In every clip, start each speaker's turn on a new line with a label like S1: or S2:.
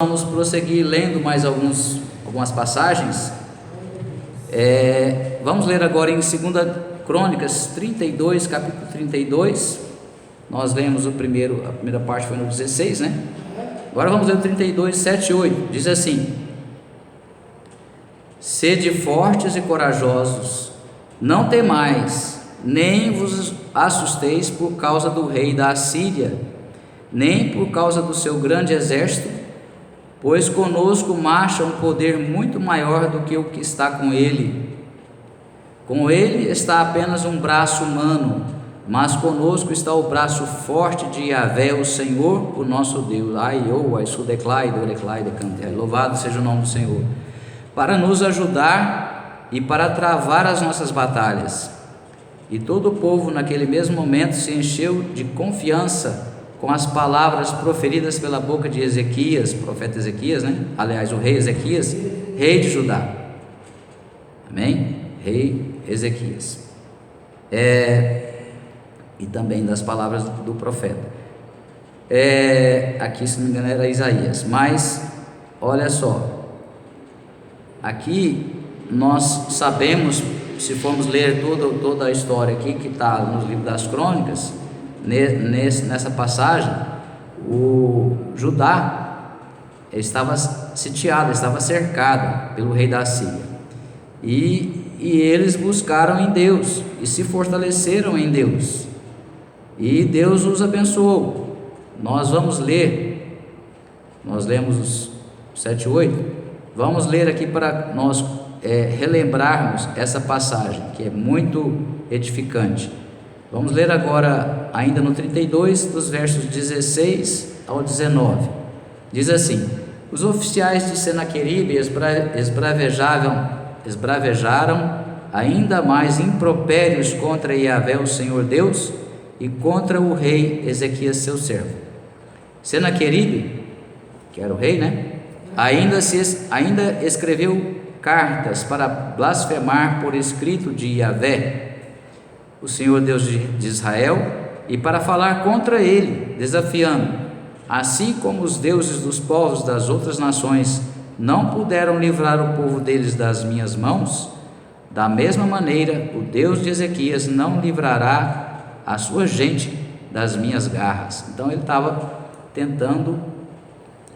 S1: Vamos prosseguir lendo mais algumas passagens. Vamos ler agora em 2 Crônicas 32, capítulo 32. Nós lemos a primeira parte foi no 16, né? Agora vamos ler o 32, 7 e 8. Diz assim: Sede fortes e corajosos, não temais, nem vos assusteis por causa do rei da Assíria, nem por causa do seu grande exército, pois conosco marcha um poder muito maior do que o que está com ele. Com ele está apenas um braço humano, mas conosco está o braço forte de Yahvé, o Senhor, o nosso Deus. Louvado seja o nome do Senhor, para nos ajudar e para travar as nossas batalhas. E todo o povo naquele mesmo momento se encheu de confiança com as palavras proferidas pela boca de Ezequias, profeta Ezequias, né? Aliás, o rei Ezequias, rei de Judá. Amém? Rei Ezequias. E também das palavras do profeta. Aqui, se não me engano, era Isaías. Mas, olha só, aqui nós sabemos, se formos ler toda a história aqui que está no livro das Crônicas, nessa passagem, o Judá estava sitiado, estava cercado pelo rei da Síria, e eles buscaram em Deus e se fortaleceram em Deus, e Deus os abençoou. Nós vamos ler, nós lemos os 7 e 8, vamos ler aqui para nós relembrarmos essa passagem que é muito edificante. Vamos ler agora, ainda no 32, dos versos 16 ao 19. Diz assim: Os oficiais de Senaqueribe esbravejaram ainda mais impropérios contra Yahvé, o Senhor Deus, e contra o rei Ezequias, seu servo. Senaqueribe, que era o rei, né? Ainda escreveu cartas para blasfemar por escrito de Yahvé, o Senhor Deus de Israel, e para falar contra ele, desafiando: assim como os deuses dos povos das outras nações não puderam livrar o povo deles das minhas mãos, da mesma maneira o Deus de Ezequias não livrará a sua gente das minhas garras. Então ele estava tentando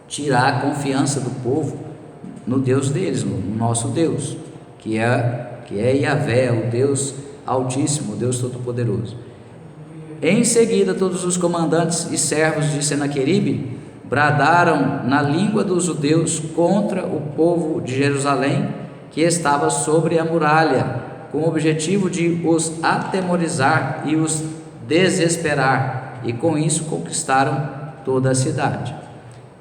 S1: tirar a confiança do povo no Deus deles, no nosso Deus, que é Yahvé, o Deus Altíssimo, Deus Todo-Poderoso. Em seguida, todos os comandantes e servos de Senaqueribe bradaram na língua dos judeus contra o povo de Jerusalém, que estava sobre a muralha, com o objetivo de os atemorizar e os desesperar, e com isso conquistaram toda a cidade.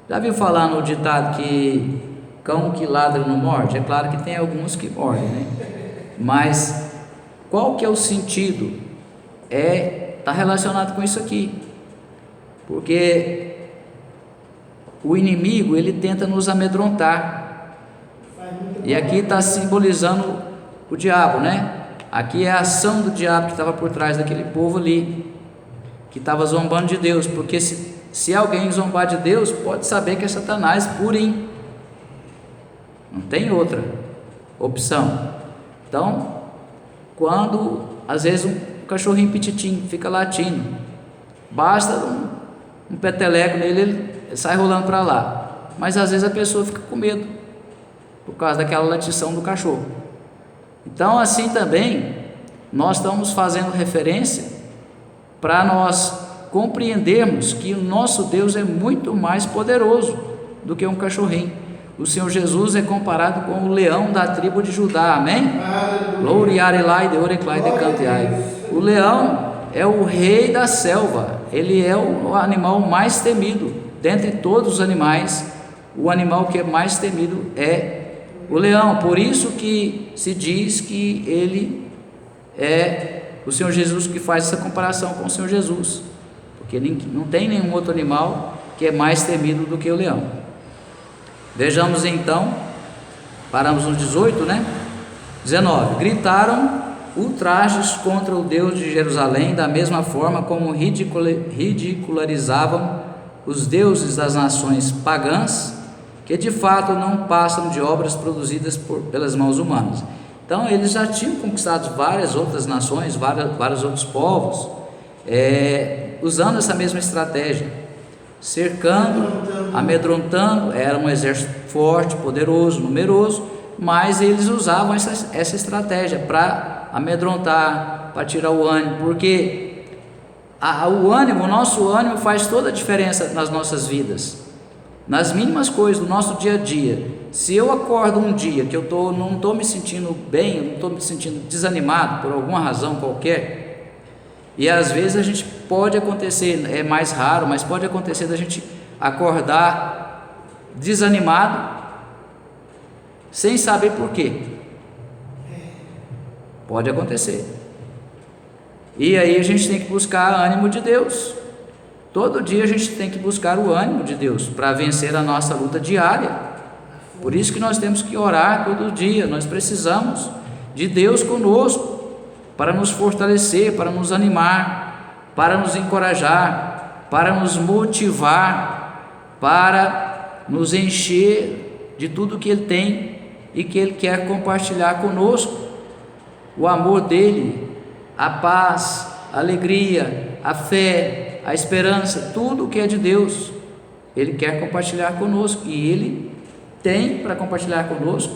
S1: Já viu falar no ditado que cão que ladra não morde? É claro que tem alguns que mordem, né? Mas qual que é o sentido? Está relacionado com isso aqui, porque o inimigo, ele tenta nos amedrontar, e aqui está simbolizando o diabo, né? Aqui é a ação do diabo que estava por trás daquele povo ali, que estava zombando de Deus, porque se alguém zombar de Deus, pode saber que é Satanás purinho, não tem outra opção. Então, quando às vezes um cachorrinho pititinho fica latindo, basta um peteleco nele, ele sai rolando para lá, mas às vezes a pessoa fica com medo por causa daquela latição do cachorro. Então, assim também nós estamos fazendo referência para nós compreendermos que o nosso Deus é muito mais poderoso do que um cachorrinho. O Senhor Jesus é comparado com o leão da tribo de Judá, amém? O leão é o rei da selva, ele é o animal mais temido, dentre todos os animais, o animal que é mais temido é o leão. Por isso que se diz que ele é o Senhor Jesus, que faz essa comparação com o Senhor Jesus, porque não tem nenhum outro animal que é mais temido do que o leão. Vejamos então, paramos no 18, né? 19. Gritaram ultrajes contra o Deus de Jerusalém, da mesma forma como ridicularizavam os deuses das nações pagãs que de fato não passam de obras produzidas pelas mãos humanas. Então eles já tinham conquistado várias outras nações, vários outros povos, usando essa mesma estratégia, cercando, amedrontando. Era um exército forte, poderoso, numeroso, mas eles usavam essa estratégia para amedrontar, para tirar o ânimo, porque o nosso ânimo faz toda a diferença nas nossas vidas, nas mínimas coisas do nosso dia a dia. Se eu acordo um dia que eu não estou me sentindo bem, eu não estou me sentindo desanimado por alguma razão qualquer, e às vezes a gente pode acontecer, é mais raro, mas pode acontecer da gente acordar desanimado, sem saber por quê. Pode acontecer. E aí a gente tem que buscar ânimo de Deus. Todo dia a gente tem que buscar o ânimo de Deus para vencer a nossa luta diária. Por isso que nós temos que orar todo dia. Nós precisamos de Deus conosco para nos fortalecer, para nos animar, para nos encorajar, para nos motivar, para nos encher de tudo que Ele tem e que Ele quer compartilhar conosco. O amor dEle, a paz, a alegria, a fé, a esperança, tudo o que é de Deus, Ele quer compartilhar conosco, e Ele tem para compartilhar conosco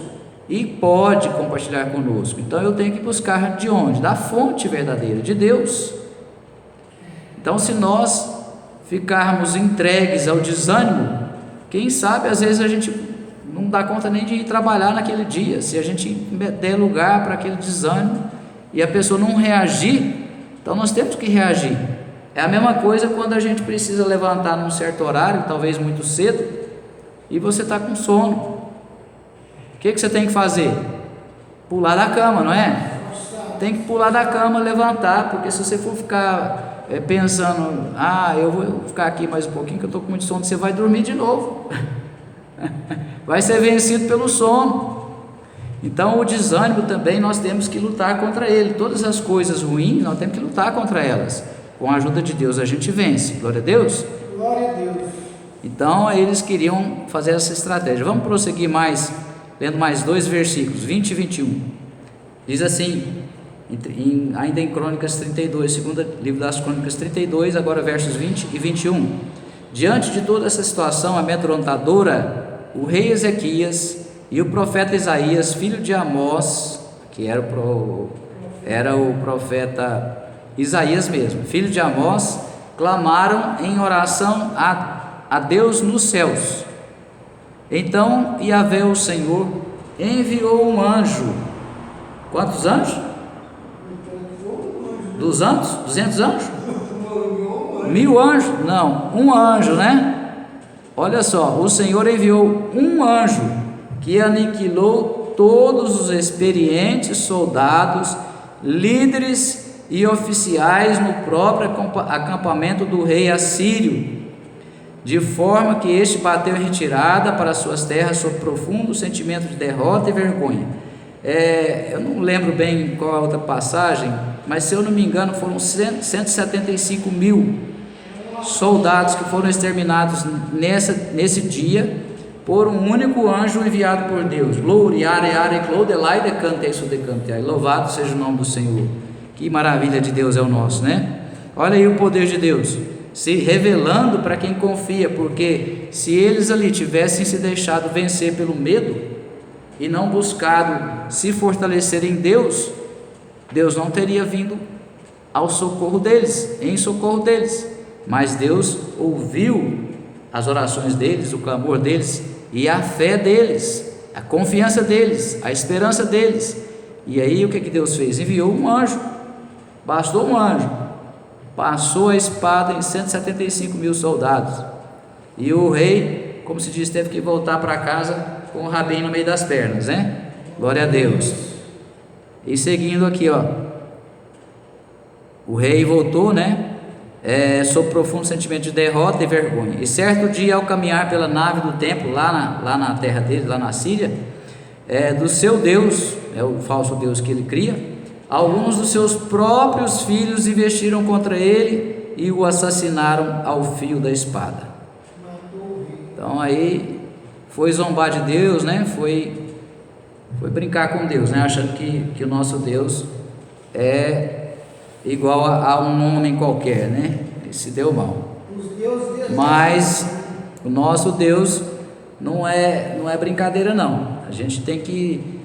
S1: e pode compartilhar conosco. Então eu tenho que buscar de onde? Da fonte verdadeira, de Deus. Então, se nós ficarmos entregues ao desânimo, quem sabe às vezes a gente não dá conta nem de ir trabalhar naquele dia. Se a gente der lugar para aquele desânimo e a pessoa não reagir, então nós temos que reagir. É a mesma coisa quando a gente precisa levantar num certo horário, talvez muito cedo, e você está com sono. O que você tem que fazer? Pular da cama, não é? Tem que pular da cama, levantar, porque se você for ficar pensando, eu vou ficar aqui mais um pouquinho que eu estou com muito sono, você vai dormir de novo. Vai ser vencido pelo sono. Então o desânimo também nós temos que lutar contra ele. Todas as coisas ruins nós temos que lutar contra elas. Com a ajuda de Deus a gente vence. Glória a Deus.
S2: Glória a Deus.
S1: Então eles queriam fazer essa estratégia. Vamos prosseguir mais, lendo mais 2 versículos, 20 e 21. Diz assim, ainda em Crônicas 32, segundo livro das Crônicas 32, agora versos 20 e 21. Diante de toda essa situação amedrontadora, o rei Ezequias e o profeta Isaías, filho de Amós, que era o profeta Isaías mesmo, filho de Amós, clamaram em oração a Deus nos céus. Então Yahvé, o Senhor, enviou um anjo. Quantos anjos? 200 anjos? 1000 anjos? Não, um anjo, né? Olha só, o Senhor enviou um anjo que aniquilou todos os experientes soldados, líderes e oficiais no próprio acampamento do rei assírio, de forma que este bateu em retirada para suas terras sob profundo sentimento de derrota e vergonha. Eu não lembro bem qual a outra passagem, mas se eu não me engano foram 175 mil soldados que foram exterminados nesse dia por um único anjo enviado por Deus. Louvado seja o nome do Senhor. Que maravilha de Deus é o nosso, né? Olha aí o poder de Deus se revelando para quem confia, porque se eles ali tivessem se deixado vencer pelo medo e não buscado se fortalecer em Deus, Deus não teria vindo ao socorro deles, em socorro deles. Mas Deus ouviu as orações deles, o clamor deles e a fé deles, a confiança deles, a esperança deles. E aí o que Deus fez? Enviou um anjo. Bastou um anjo, passou a espada em 175 mil soldados, e o rei, como se diz, teve que voltar para casa com o rabinho no meio das pernas, né? Glória a Deus. E seguindo aqui, o rei voltou, né? Sob profundo sentimento de derrota e vergonha. E certo dia, ao caminhar pela nave do templo, lá na terra dele, lá na Síria, do seu Deus, o falso Deus que ele cria, alguns dos seus próprios filhos investiram contra ele e o assassinaram ao fio da espada. Então aí foi zombar de Deus, né? Foi brincar com Deus, né? Achando que o nosso Deus é igual a um homem qualquer, né? E se deu mal. Mas o nosso Deus não é brincadeira, não. A gente tem que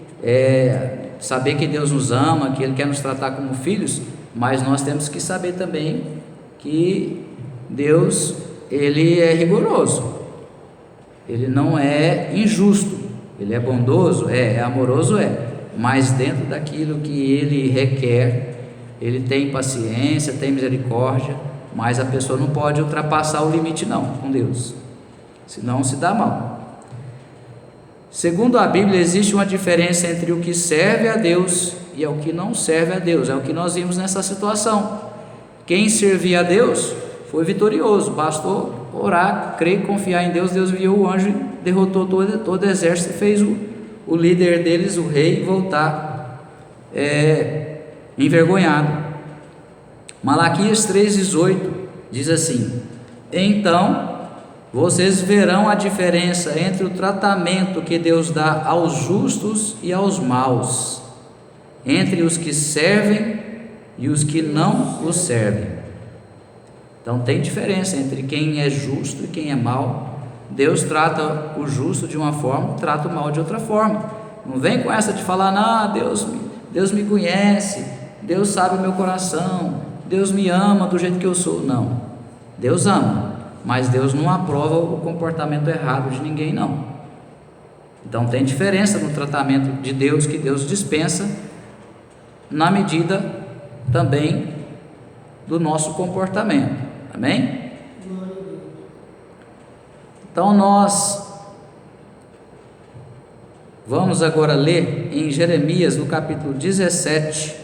S1: saber que Deus nos ama, que Ele quer nos tratar como filhos, mas nós temos que saber também que Deus, Ele é rigoroso, Ele não é injusto, Ele é bondoso, é amoroso, mas dentro daquilo que Ele requer, Ele tem paciência, tem misericórdia, mas a pessoa não pode ultrapassar o limite não, com Deus, senão se dá mal. Segundo a Bíblia, existe uma diferença entre o que serve a Deus e o que não serve a Deus. É o que nós vimos nessa situação. Quem servia a Deus foi vitorioso, bastou orar, crer, confiar em Deus. Deus enviou o anjo, derrotou todo o exército e fez o líder deles, o rei, voltar envergonhado. Malaquias 3,18 diz assim: então vocês verão a diferença entre o tratamento que Deus dá aos justos e aos maus, entre os que servem e os que não os servem. Então tem diferença entre quem é justo e quem é mau. Deus trata o justo de uma forma, trata o mau de outra forma. Não vem com essa de falar, não, Deus me conhece, Deus sabe o meu coração, Deus me ama do jeito que eu sou. Não, Deus ama, mas Deus não aprova o comportamento errado de ninguém, não. Então tem diferença no tratamento de Deus, que Deus dispensa, na medida também do nosso comportamento. Amém? Então nós vamos agora ler em Jeremias, no capítulo 17,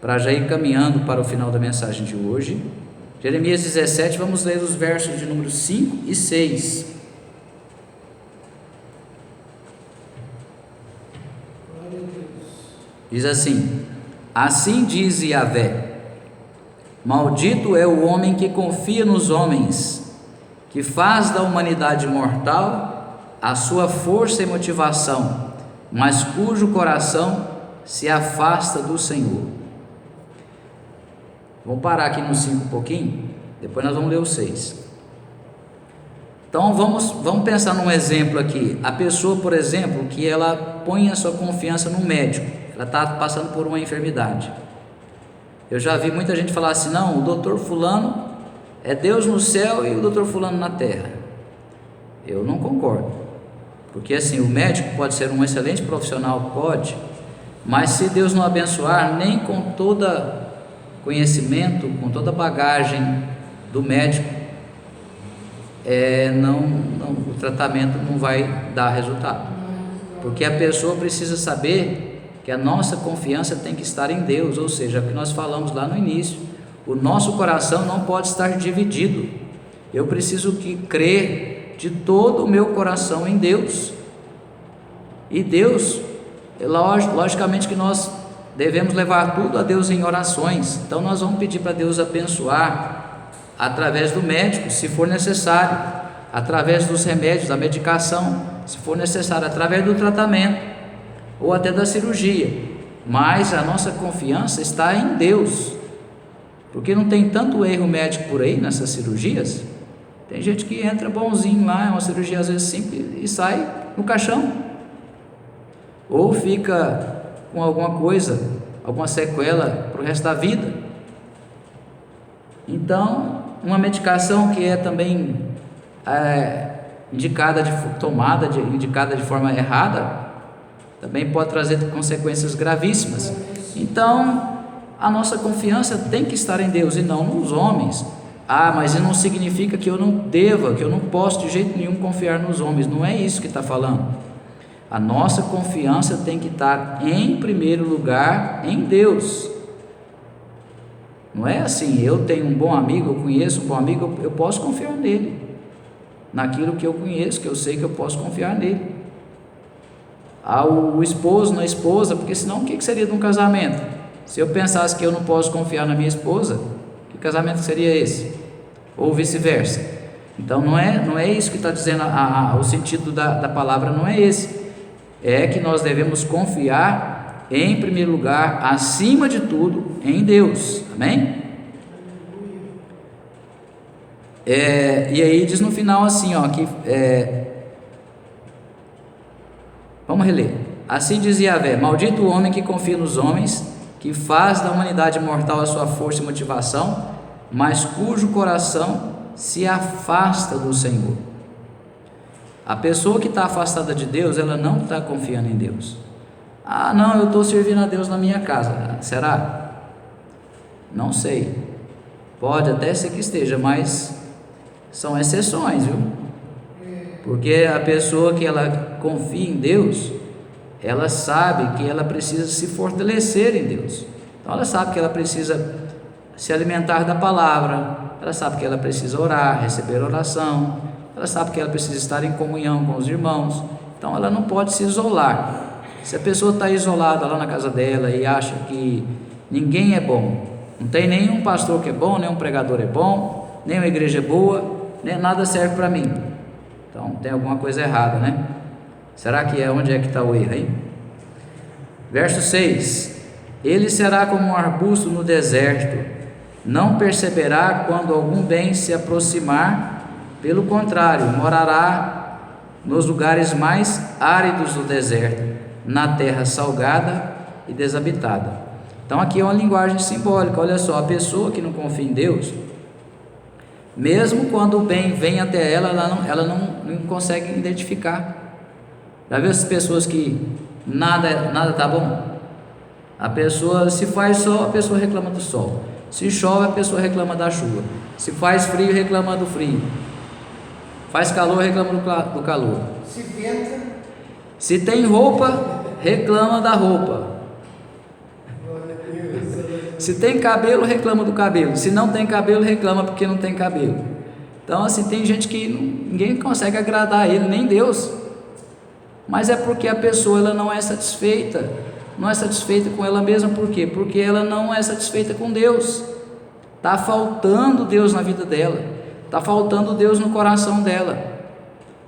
S1: para já ir caminhando para o final da mensagem de hoje. Jeremias 17, vamos ler os versos de número 5 e 6. Diz assim: assim diz Yahvé: maldito é o homem que confia nos homens, que faz da humanidade mortal a sua força e motivação, mas cujo coração se afasta do Senhor. Vamos parar aqui no 5 um pouquinho, depois nós vamos ler o 6. Então vamos pensar num exemplo aqui. A pessoa, por exemplo, que ela põe a sua confiança no médico, ela está passando por uma enfermidade. Eu já vi muita gente falar assim, não, o doutor fulano é Deus no céu e o doutor fulano na terra. Eu não concordo, porque assim, o médico pode ser um excelente profissional, pode, mas se Deus não abençoar, nem com toda conhecimento, com toda a bagagem do médico, o tratamento não vai dar resultado, porque a pessoa precisa saber que a nossa confiança tem que estar em Deus, ou seja, o que nós falamos lá no início, o nosso coração não pode estar dividido. Eu preciso crer de todo o meu coração em Deus, e Deus, logicamente que nós devemos levar tudo a Deus em orações. Então nós vamos pedir para Deus abençoar através do médico, se for necessário, através dos remédios, da medicação, se for necessário, através do tratamento ou até da cirurgia, mas a nossa confiança está em Deus, porque não tem tanto erro médico por aí nessas cirurgias. Tem gente que entra bonzinho lá, é uma cirurgia às vezes simples, e sai no caixão, ou fica com alguma coisa, alguma sequela para o resto da vida. Então, uma medicação que é também indicada de forma errada, também pode trazer consequências gravíssimas. Então, a nossa confiança tem que estar em Deus e não nos homens. Mas isso não significa que eu não deva, que eu não posso de jeito nenhum confiar nos homens. Não é isso que está falando. A nossa confiança tem que estar em primeiro lugar em Deus. Não é assim, eu tenho um bom amigo, eu conheço um bom amigo, eu posso confiar nele, naquilo que eu conheço, que eu sei que eu posso confiar nele. O esposo na esposa, porque senão o que seria de um casamento? Se eu pensasse que eu não posso confiar na minha esposa, que casamento seria esse? Ou vice-versa. Então não é isso que está dizendo, o sentido da palavra não é esse. É que nós devemos confiar, em primeiro lugar, acima de tudo, em Deus. Amém? E aí diz no final assim, vamos reler. Assim diz Yahvé: maldito o homem que confia nos homens, que faz da humanidade mortal a sua força e motivação, mas cujo coração se afasta do Senhor. A pessoa que está afastada de Deus, ela não está confiando em Deus. Não, eu estou servindo a Deus na minha casa. Será? Não sei. Pode até ser que esteja, mas são exceções, viu? Porque a pessoa que ela confia em Deus, ela sabe que ela precisa se fortalecer em Deus. Então ela sabe que ela precisa se alimentar da palavra, ela sabe que ela precisa orar, receber oração, ela sabe que ela precisa estar em comunhão com os irmãos. Então ela não pode se isolar. Se a pessoa está isolada lá na casa dela e acha que ninguém é bom, não tem nenhum pastor que é bom, nenhum pregador é bom, nenhuma igreja é boa, nem nada serve para mim, então tem alguma coisa errada, né? Será que onde é que está o erro aí? Verso 6: ele será como um arbusto no deserto, não perceberá quando algum bem se aproximar, pelo contrário, morará nos lugares mais áridos do deserto, na terra salgada e desabitada. Então aqui é uma linguagem simbólica. Olha só, a pessoa que não confia em Deus, mesmo quando o bem vem até ela, ela não consegue identificar. Já viu essas pessoas que nada tá bom? A pessoa, se faz sol, a pessoa reclama do sol. Se chove, a pessoa reclama da chuva. Se faz frio, reclama do frio. Faz calor, reclama do calor.
S2: Se venta.
S1: Se tem roupa, reclama da roupa. Se tem cabelo, reclama do cabelo. Se não tem cabelo, reclama porque não tem cabelo. Então assim, tem gente que ninguém consegue agradar ele, nem Deus. Mas é porque a pessoa ela não é satisfeita. Não é satisfeita com ela mesma. Por quê? Porque ela não é satisfeita com Deus. Está faltando Deus na vida dela. Está faltando Deus no coração dela.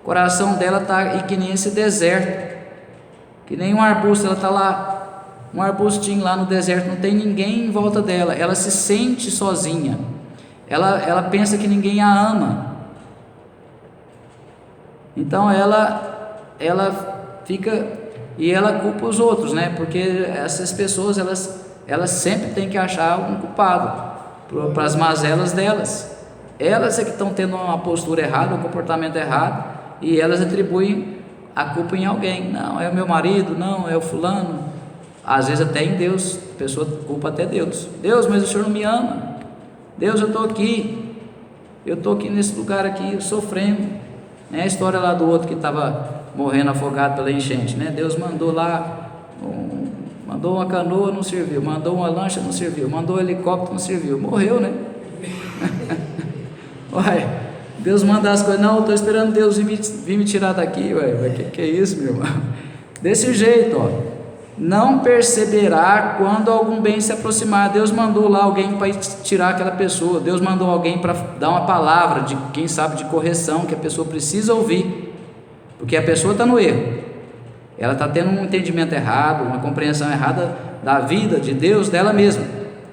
S1: O coração dela está que nem esse deserto, que nem um arbusto. Ela está lá, um arbustinho lá no deserto, não tem ninguém em volta dela. Ela se sente sozinha. Ela pensa que ninguém a ama. Então ela fica, e ela culpa os outros, né? Porque essas pessoas elas sempre têm que achar um culpado para as mazelas delas. Elas é que estão tendo uma postura errada, um comportamento errado, e elas atribuem a culpa em alguém. Não, é o meu marido, não, é o fulano. Às vezes até em Deus, a pessoa culpa até Deus. Deus, mas o Senhor não me ama. Deus, eu estou aqui nesse lugar aqui, sofrendo. É a história lá do outro que estava morrendo afogado pela enchente, né? Deus mandou lá, mandou uma canoa, não serviu, mandou uma lancha, não serviu, mandou um helicóptero, não serviu, morreu, né? Uai, Deus manda as coisas, não, estou esperando Deus vir me tirar daqui, ué, que é isso, meu irmão? Desse jeito, ó, não perceberá quando algum bem se aproximar. Deus mandou lá alguém para tirar aquela pessoa, Deus mandou alguém para dar uma palavra, de quem sabe, de correção, que a pessoa precisa ouvir, porque a pessoa está no erro, ela está tendo um entendimento errado, uma compreensão errada da vida, de Deus, dela mesma.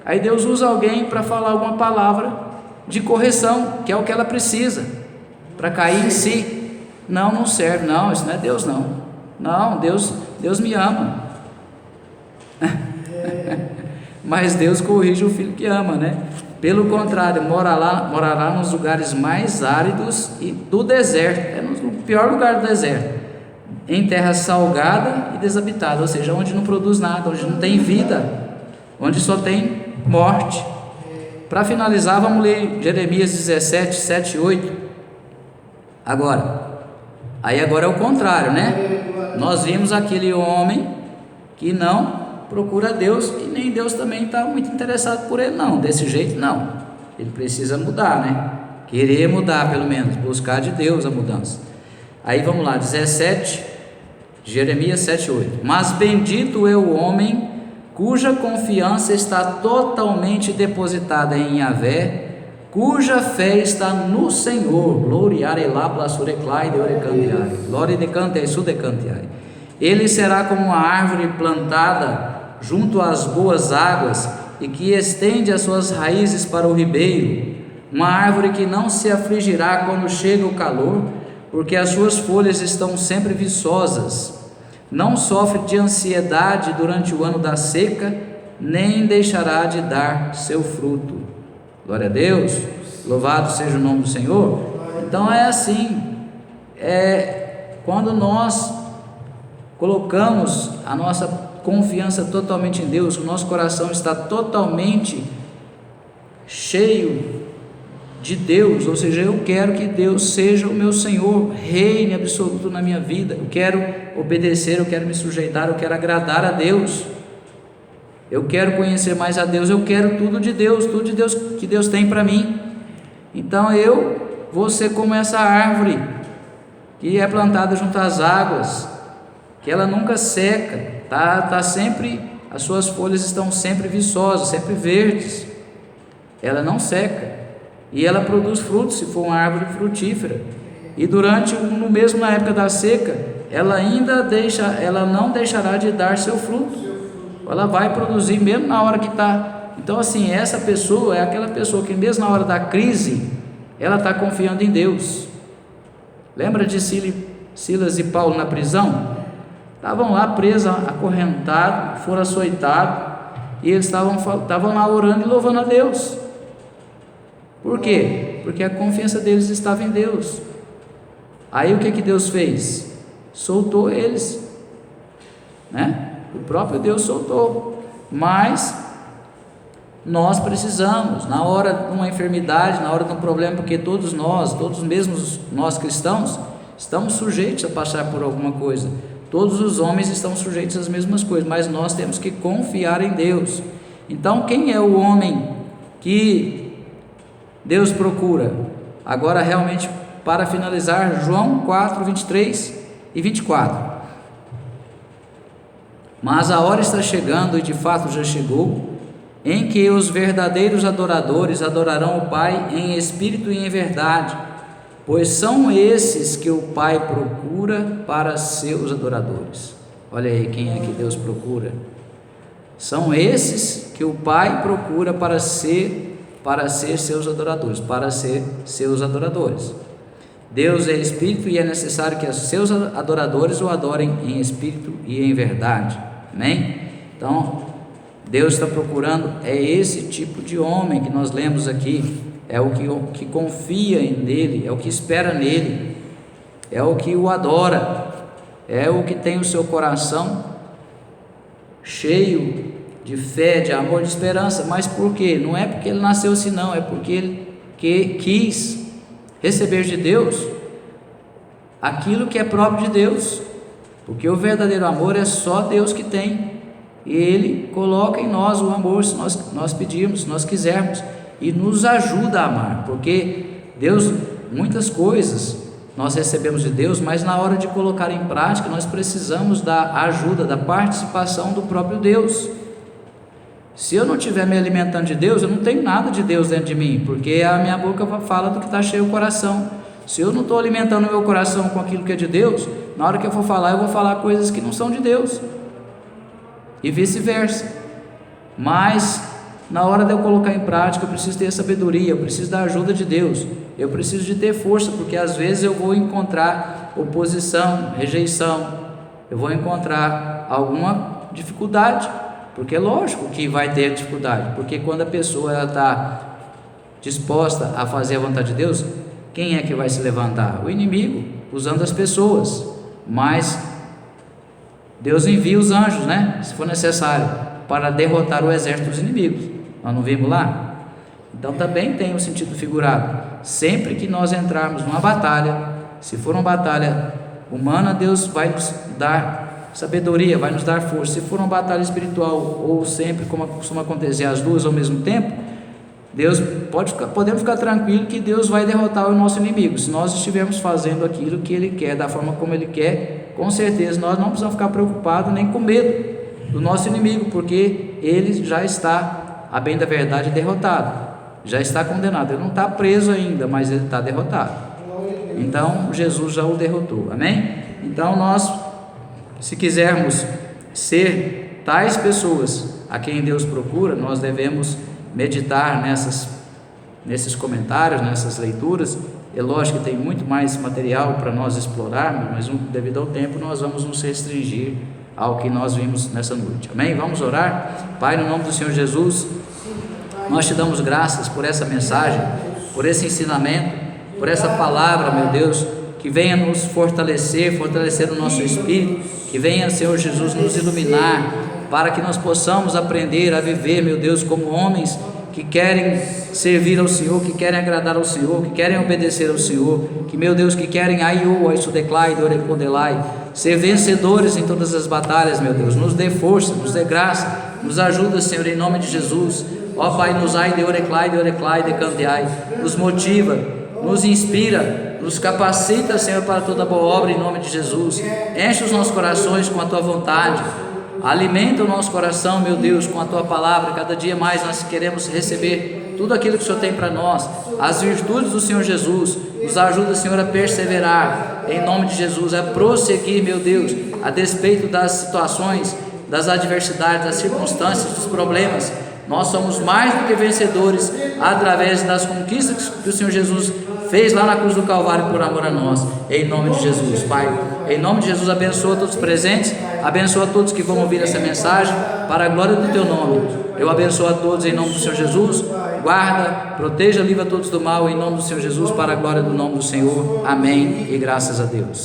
S1: Aí Deus usa alguém para falar alguma palavra de correção, que é o que ela precisa, para cair em si. Não serve, não, isso não é Deus, não, Deus me ama. Mas Deus corrige o filho que ama, né? Pelo contrário, morará nos lugares mais áridos e do deserto, no pior lugar do deserto, em terra salgada e desabitada, ou seja, onde não produz nada, onde não tem vida, onde só tem morte. Para finalizar, vamos ler Jeremias 17, 7 e 8. Agora é o contrário, né? Nós vimos aquele homem que não procura Deus, e nem Deus também está muito interessado por ele, não, desse jeito não. Ele precisa mudar, né? Querer mudar, pelo menos, buscar de Deus a mudança. Aí vamos lá, 17, Jeremias 7, 8. Mas bendito é o homem cuja confiança está totalmente depositada em Yahvé, cuja fé está no Senhor. Gloriare lá plasureclai de orecantiare, glória de cante e sudecantiare. Ele será como uma árvore plantada junto às boas águas e que estende as suas raízes para o ribeiro, uma árvore que não se afligirá quando chega o calor, porque as suas folhas estão sempre viçosas, não sofre de ansiedade durante o ano da seca, nem deixará de dar seu fruto. Glória a Deus, louvado seja o nome do Senhor. Então é assim, quando nós colocamos a nossa confiança totalmente em Deus, o nosso coração está totalmente cheio de Deus, ou seja, eu quero que Deus seja o meu Senhor, reine absoluto na minha vida, eu quero obedecer, eu quero me sujeitar, eu quero agradar a Deus, eu quero conhecer mais a Deus, eu quero tudo de Deus que Deus tem para mim. Então eu vou ser como essa árvore que é plantada junto às águas, que ela nunca seca, tá sempre, as suas folhas estão sempre viçosas, sempre verdes, ela não seca, e ela produz frutos, se for uma árvore frutífera, e no mesmo na época da seca, ela não deixará de dar seu fruto, ela vai produzir mesmo na hora que está. Então assim, essa pessoa é aquela pessoa que mesmo na hora da crise, ela está confiando em Deus. Lembra de Silas e Paulo na prisão? Estavam lá presos, acorrentados, foram açoitados, e eles estavam lá orando e louvando a Deus. Por quê? Porque a confiança deles estava em Deus. Aí o que Deus fez? Soltou eles, né? O próprio Deus soltou. Mas nós precisamos, na hora de uma enfermidade, na hora de um problema, porque todos mesmos nós cristãos, estamos sujeitos a passar por alguma coisa. Todos os homens estão sujeitos às mesmas coisas, mas nós temos que confiar em Deus. Então, quem é o homem que Deus procura? Agora, realmente, para finalizar, João 4, 23 e 24. Mas a hora está chegando, e de fato já chegou, em que os verdadeiros adoradores adorarão o Pai em espírito e em verdade, pois são esses que o Pai procura para seus adoradores. Olha aí quem é que Deus procura. São esses que o Pai procura para ser seus adoradores, para ser seus adoradores. Deus é espírito e é necessário que os seus adoradores o adorem em espírito e em verdade. Amém? Então, Deus está procurando, é esse tipo de homem que nós lemos aqui, é o que confia nele, é o que espera nele, é o que o adora, é o que tem o seu coração cheio de fé, de amor, de esperança. Mas por quê? Não é porque ele nasceu assim não, é porque ele quis receber de Deus aquilo que é próprio de Deus, porque o verdadeiro amor é só Deus que tem, e Ele coloca em nós o amor, se nós pedirmos, se nós quisermos, e nos ajuda a amar, porque Deus, muitas coisas nós recebemos de Deus, mas na hora de colocar em prática, nós precisamos da ajuda, da participação do próprio Deus. Se eu não estiver me alimentando de Deus, eu não tenho nada de Deus dentro de mim, porque a minha boca fala do que está cheio o coração. Se eu não estou alimentando o meu coração com aquilo que é de Deus, na hora que eu vou falar coisas que não são de Deus, e vice-versa. Mas na hora de eu colocar em prática, eu preciso ter sabedoria, eu preciso da ajuda de Deus, eu preciso de ter força, porque às vezes eu vou encontrar oposição, rejeição, eu vou encontrar alguma dificuldade, porque é lógico que vai ter dificuldade, porque quando a pessoa está disposta a fazer a vontade de Deus, quem é que vai se levantar? O inimigo, usando as pessoas. Mas Deus envia os anjos, né? Se for necessário, para derrotar o exército dos inimigos. Nós não vimos lá? Então também tem um sentido figurado. Sempre que nós entrarmos numa batalha, se for uma batalha humana, Deus vai nos dar sabedoria, vai nos dar força. Se for uma batalha espiritual, ou sempre, como costuma acontecer, as duas ao mesmo tempo, podemos ficar tranquilos que Deus vai derrotar o nosso inimigo. Se nós estivermos fazendo aquilo que Ele quer, da forma como Ele quer, com certeza nós não precisamos ficar preocupados nem com medo do nosso inimigo, porque ele já está, a bem da verdade, derrotado. já está condenado. Ele não está preso ainda, mas ele está derrotado. Então Jesus já o derrotou, amém? Então nós, se quisermos ser tais pessoas a quem Deus procura, nós devemos meditar nesses comentários, nessas leituras. É lógico que tem muito mais material para nós explorarmos, mas devido ao tempo nós vamos nos restringir ao que nós vimos nessa noite, amém? Vamos orar. Pai, no nome do Senhor Jesus, nós te damos graças por essa mensagem, por esse ensinamento, por essa palavra, meu Deus, que venha nos fortalecer o nosso espírito, que venha, Senhor Jesus, nos iluminar, para que nós possamos aprender a viver, meu Deus, como homens que querem servir ao Senhor, que querem agradar ao Senhor, que querem obedecer ao Senhor, que, meu Deus, que querem ser vencedores em todas as batalhas, meu Deus. Nos dê força, nos dê graça, nos ajuda, Senhor, em nome de Jesus. Ó Pai, nos motiva, nos inspira, nos capacita, Senhor, para toda boa obra, em nome de Jesus. Enche os nossos corações com a Tua vontade, alimenta o nosso coração, meu Deus, com a Tua palavra. Cada dia mais nós queremos receber tudo aquilo que o Senhor tem para nós, as virtudes do Senhor Jesus. Nos ajuda, Senhor, a perseverar, em nome de Jesus, a prosseguir, meu Deus, a despeito das situações, das adversidades, das circunstâncias, dos problemas. Nós somos mais do que vencedores através das conquistas que o Senhor Jesus fez lá na cruz do Calvário por amor a nós, em nome de Jesus. Pai, em nome de Jesus, abençoa todos os presentes, abençoa todos que vão ouvir essa mensagem, para a glória do Teu nome. Eu abençoo a todos em nome do Senhor Jesus. Guarda, proteja, livra todos do mal, em nome do Senhor Jesus, para a glória do nome do Senhor. Amém e graças a Deus.